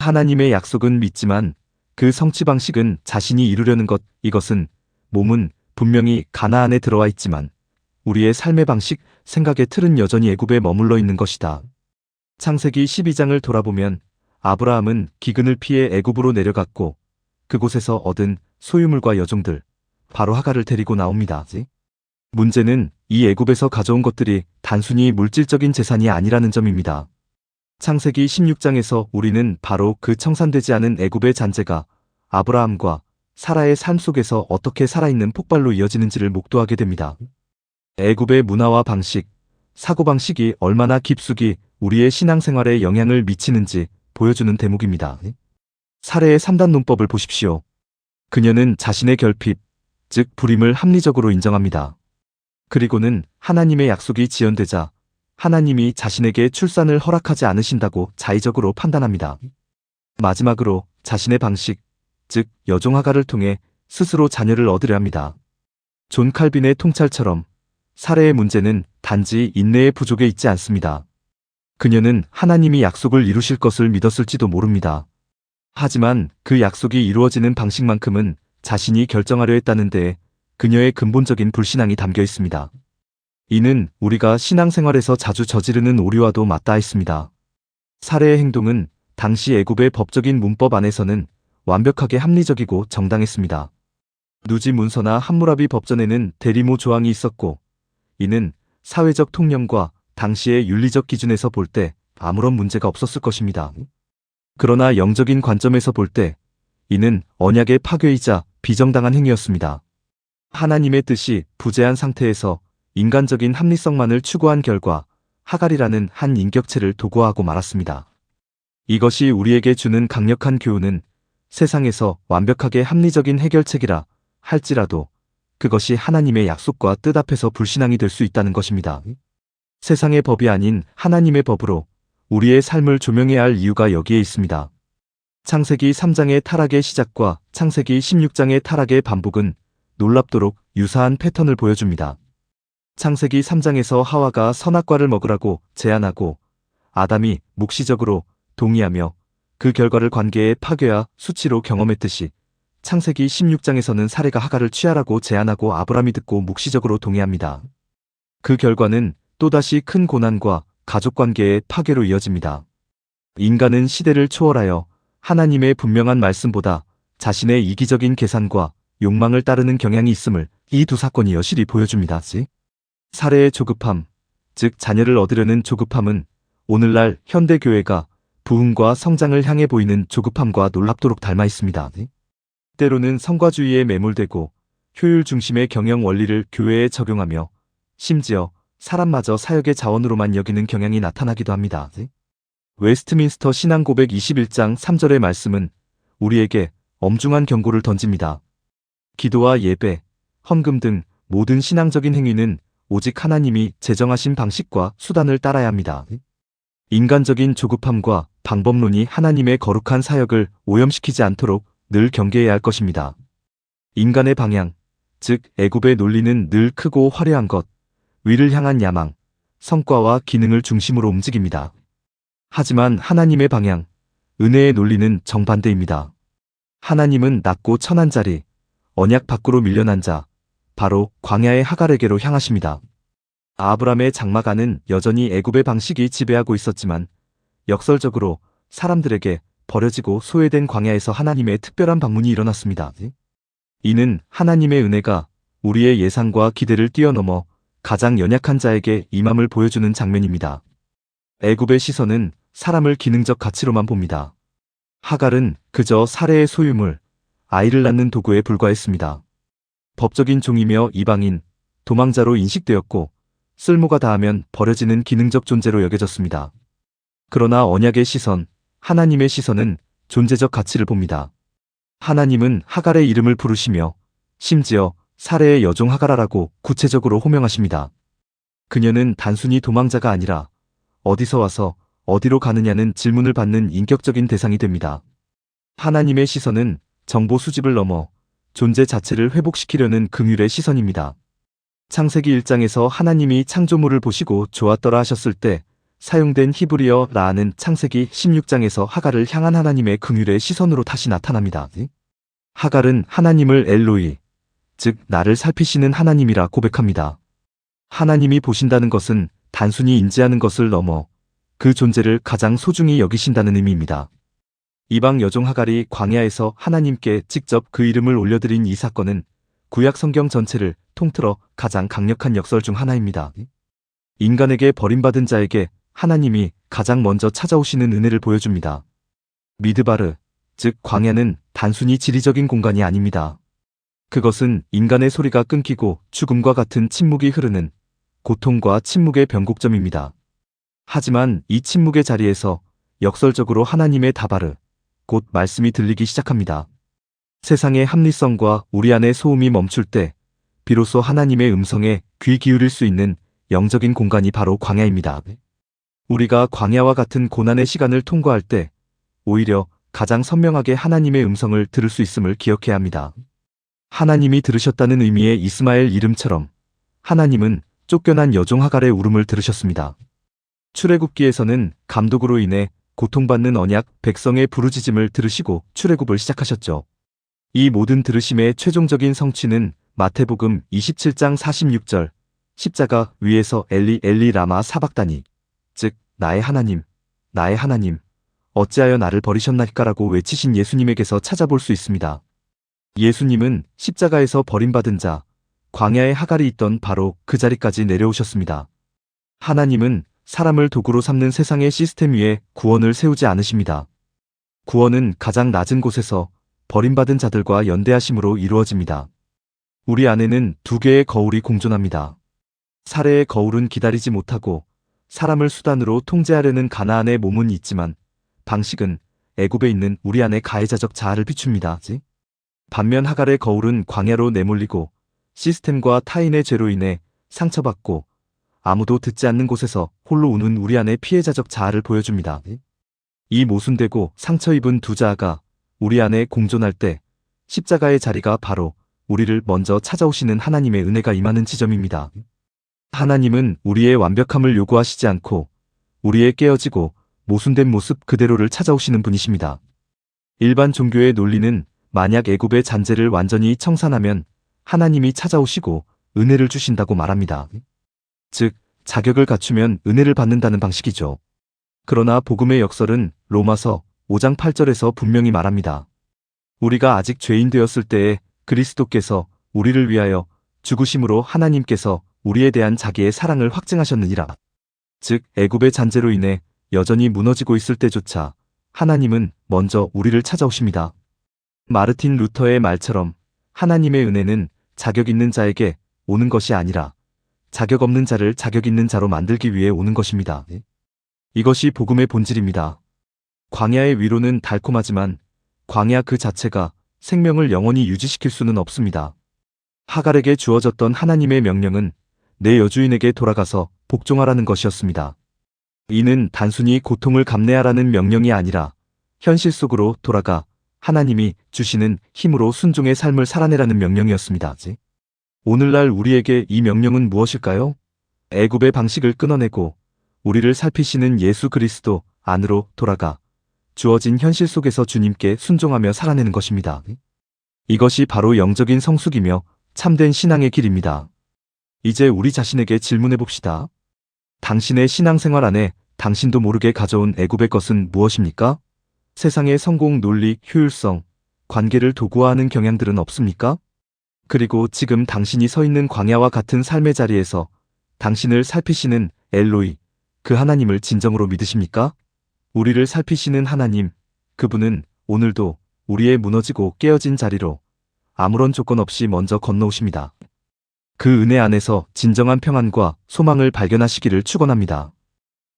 하나님의 약속은 믿지만 그 성취 방식은 자신이 이루려는 것, 이것은 몸은 분명히 가나안에 들어와 있지만 우리의 삶의 방식, 생각의 틀은 여전히 애굽에 머물러 있는 것이다. 창세기 12장을 돌아보면 아브라함은 기근을 피해 애굽으로 내려갔고 그곳에서 얻은 소유물과 여종들, 바로 하갈을 데리고 나옵니다. 문제는 이 애굽에서 가져온 것들이 단순히 물질적인 재산이 아니라는 점입니다. 창세기 16장에서 우리는 바로 그 청산되지 않은 애굽의 잔재가 아브라함과 사라의 삶 속에서 어떻게 살아있는 폭발로 이어지는지를 목도하게 됩니다. 애굽의 문화와 방식, 사고방식이 얼마나 깊숙이 우리의 신앙생활에 영향을 미치는지 보여주는 대목입니다. 사례의 3단 논법을 보십시오. 그녀는 자신의 결핍, 즉 불임을 합리적으로 인정합니다. 그리고는 하나님의 약속이 지연되자 하나님이 자신에게 출산을 허락하지 않으신다고 자의적으로 판단합니다. 마지막으로 자신의 방식, 즉 여종 하갈을 통해 스스로 자녀를 얻으려 합니다. 존 칼빈의 통찰처럼 사례의 문제는 단지 인내의 부족에 있지 않습니다. 그녀는 하나님이 약속을 이루실 것을 믿었을지도 모릅니다. 하지만 그 약속이 이루어지는 방식만큼은 자신이 결정하려 했다는 데에 그녀의 근본적인 불신앙이 담겨 있습니다. 이는 우리가 신앙생활에서 자주 저지르는 오류와도 맞닿아 있습니다. 사례의 행동은 당시 애굽의 법적인 문법 안에서는 완벽하게 합리적이고 정당했습니다. 누지 문서나 함무라비 법전에는 대리모 조항이 있었고 이는 사회적 통념과 당시의 윤리적 기준에서 볼 때 아무런 문제가 없었을 것입니다. 그러나 영적인 관점에서 볼 때 이는 언약의 파괴이자 비정당한 행위였습니다. 하나님의 뜻이 부재한 상태에서 인간적인 합리성만을 추구한 결과 하갈이라는 한 인격체를 도구화하고 말았습니다. 이것이 우리에게 주는 강력한 교훈은 세상에서 완벽하게 합리적인 해결책이라 할지라도 그것이 하나님의 약속과 뜻 앞에서 불신앙이 될 수 있다는 것입니다. 세상의 법이 아닌 하나님의 법으로 우리의 삶을 조명해야 할 이유가 여기에 있습니다. 창세기 3장의 타락의 시작과 창세기 16장의 타락의 반복은 놀랍도록 유사한 패턴을 보여줍니다. 창세기 3장에서 하와가 선악과를 먹으라고 제안하고 아담이 묵시적으로 동의하며 그 결과를 관계의 파괴와 수치로 경험했듯이 창세기 16장에서는 사례가 하갈을 취하라고 제안하고 아브람이 듣고 묵시적으로 동의합니다. 그 결과는 또다시 큰 고난과 가족관계의 파괴로 이어집니다. 인간은 시대를 초월하여 하나님의 분명한 말씀보다 자신의 이기적인 계산과 욕망을 따르는 경향이 있음을 이 두 사건이 여실히 보여줍니다. 사례의 조급함, 즉 자녀를 얻으려는 조급함은 오늘날 현대교회가 부흥과 성장을 향해 보이는 조급함과 놀랍도록 닮아 있습니다. 때로는 성과주의에 매몰되고 효율 중심의 경영 원리를 교회에 적용하며 심지어 사람마저 사역의 자원으로만 여기는 경향이 나타나기도 합니다. 웨스트민스터 신앙고백 21장 3절의 말씀은 우리에게 엄중한 경고를 던집니다. 기도와 예배, 헌금 등 모든 신앙적인 행위는 오직 하나님이 제정하신 방식과 수단을 따라야 합니다. 인간적인 조급함과 방법론이 하나님의 거룩한 사역을 오염시키지 않도록 늘 경계해야 할 것입니다. 인간의 방향, 즉 애굽의 논리는 늘 크고 화려한 것, 위를 향한 야망, 성과와 기능을 중심으로 움직입니다. 하지만 하나님의 방향, 은혜의 논리는 정반대입니다. 하나님은 낮고 천한 자리, 언약 밖으로 밀려난 자, 바로 광야의 하갈에게로 향하십니다. 아브람의 장막안은 여전히 애굽의 방식이 지배하고 있었지만 역설적으로 사람들에게 버려지고 소외된 광야에서 하나님의 특별한 방문이 일어났습니다. 이는 하나님의 은혜가 우리의 예상과 기대를 뛰어넘어 가장 연약한 자에게 임함을 보여주는 장면입니다. 애굽의 시선은 사람을 기능적 가치로만 봅니다. 하갈은 그저 사례의 소유물, 아이를 낳는 도구에 불과했습니다. 법적인 종이며 이방인, 도망자로 인식되었고 쓸모가 다하면 버려지는 기능적 존재로 여겨졌습니다. 그러나 언약의 시선, 하나님의 시선은 존재적 가치를 봅니다. 하나님은 하갈의 이름을 부르시며 심지어 사례의 여종 하갈아라고 구체적으로 호명하십니다. 그녀는 단순히 도망자가 아니라 어디서 와서 어디로 가느냐는 질문을 받는 인격적인 대상이 됩니다. 하나님의 시선은 정보 수집을 넘어 존재 자체를 회복시키려는 긍휼의 시선입니다. 창세기 1장에서 하나님이 창조물을 보시고 좋았더라 하셨을 때 사용된 히브리어 라는 창세기 16장에서 하갈을 향한 하나님의 긍휼의 시선으로 다시 나타납니다. 하갈은 하나님을 엘로이, 즉 나를 살피시는 하나님이라 고백합니다. 하나님이 보신다는 것은 단순히 인지하는 것을 넘어 그 존재를 가장 소중히 여기신다는 의미입니다. 이방 여종 하갈이 광야에서 하나님께 직접 그 이름을 올려드린 이 사건은 구약 성경 전체를 통틀어 가장 강력한 역설 중 하나입니다. 인간에게 버림받은 자에게 하나님이 가장 먼저 찾아오시는 은혜를 보여줍니다. 미드바르, 즉 광야는 단순히 지리적인 공간이 아닙니다. 그것은 인간의 소리가 끊기고 죽음과 같은 침묵이 흐르는 고통과 침묵의 변곡점입니다. 하지만 이 침묵의 자리에서 역설적으로 하나님의 다바르, 곧 말씀이 들리기 시작합니다. 세상의 합리성과 우리 안의 소음이 멈출 때 비로소 하나님의 음성에 귀 기울일 수 있는 영적인 공간이 바로 광야입니다. 우리가 광야와 같은 고난의 시간을 통과할 때 오히려 가장 선명하게 하나님의 음성을 들을 수 있음을 기억해야 합니다. 하나님이 들으셨다는 의미의 이스마엘 이름처럼 하나님은 쫓겨난 여종 하갈의 울음을 들으셨습니다. 출애굽기에서는 감독으로 인해 고통받는 언약 백성의 부르짖음을 들으시고 출애굽을 시작하셨죠. 이 모든 들으심의 최종적인 성취는 마태복음 27장 46절 십자가 위에서 엘리 엘리 라마 사박다니, 즉 나의 하나님, 나의 하나님, 어찌하여 나를 버리셨나이까라고 외치신 예수님에게서 찾아볼 수 있습니다. 예수님은 십자가에서 버림받은 자, 광야의 하갈이 있던 바로 그 자리까지 내려오셨습니다. 하나님은 사람을 도구로 삼는 세상의 시스템 위에 구원을 세우지 않으십니다. 구원은 가장 낮은 곳에서 버림받은 자들과 연대하심으로 이루어집니다. 우리 안에는 두 개의 거울이 공존합니다. 사례의 거울은 기다리지 못하고 사람을 수단으로 통제하려는 가나안의 몸은 있지만 방식은 애굽에 있는 우리 안의 가해자적 자아를 비춥니다. 반면 하갈의 거울은 광야로 내몰리고 시스템과 타인의 죄로 인해 상처받고 아무도 듣지 않는 곳에서 홀로 우는 우리 안의 피해자적 자아를 보여줍니다. 이 모순되고 상처 입은 두 자아가 우리 안에 공존할 때 십자가의 자리가 바로 우리를 먼저 찾아오시는 하나님의 은혜가 임하는 지점입니다. 하나님은 우리의 완벽함을 요구하시지 않고 우리의 깨어지고 모순된 모습 그대로를 찾아오시는 분이십니다. 일반 종교의 논리는 만약 애굽의 잔재를 완전히 청산하면 하나님이 찾아오시고 은혜를 주신다고 말합니다. 즉, 자격을 갖추면 은혜를 받는다는 방식이죠. 그러나 복음의 역설은 로마서 5장 8절에서 분명히 말합니다. 우리가 아직 죄인 되었을 때에 그리스도께서 우리를 위하여 죽으심으로 하나님께서 우리에 대한 자기의 사랑을 확증하셨느니라. 즉, 애굽의 잔재로 인해 여전히 무너지고 있을 때조차 하나님은 먼저 우리를 찾아오십니다. 마르틴 루터의 말처럼 하나님의 은혜는 자격 있는 자에게 오는 것이 아니라 자격 없는 자를 자격 있는 자로 만들기 위해 오는 것입니다. 이것이 복음의 본질입니다. 광야의 위로는 달콤하지만 광야 그 자체가 생명을 영원히 유지시킬 수는 없습니다. 하갈에게 주어졌던 하나님의 명령은 내 여주인에게 돌아가서 복종하라는 것이었습니다. 이는 단순히 고통을 감내하라는 명령이 아니라 현실 속으로 돌아가 하나님이 주시는 힘으로 순종의 삶을 살아내라는 명령이었습니다. 오늘날 우리에게 이 명령은 무엇일까요? 애굽의 방식을 끊어내고 우리를 살피시는 예수 그리스도 안으로 돌아가 주어진 현실 속에서 주님께 순종하며 살아내는 것입니다. 이것이 바로 영적인 성숙이며 참된 신앙의 길입니다. 이제 우리 자신에게 질문해 봅시다. 당신의 신앙생활 안에 당신도 모르게 가져온 애굽의 것은 무엇입니까? 세상의 성공, 논리, 효율성, 관계를 도구화하는 경향들은 없습니까? 그리고 지금 당신이 서 있는 광야와 같은 삶의 자리에서 당신을 살피시는 엘로이, 그 하나님을 진정으로 믿으십니까? 우리를 살피시는 하나님, 그분은 오늘도 우리의 무너지고 깨어진 자리로 아무런 조건 없이 먼저 건너오십니다. 그 은혜 안에서 진정한 평안과 소망을 발견하시기를 축원합니다.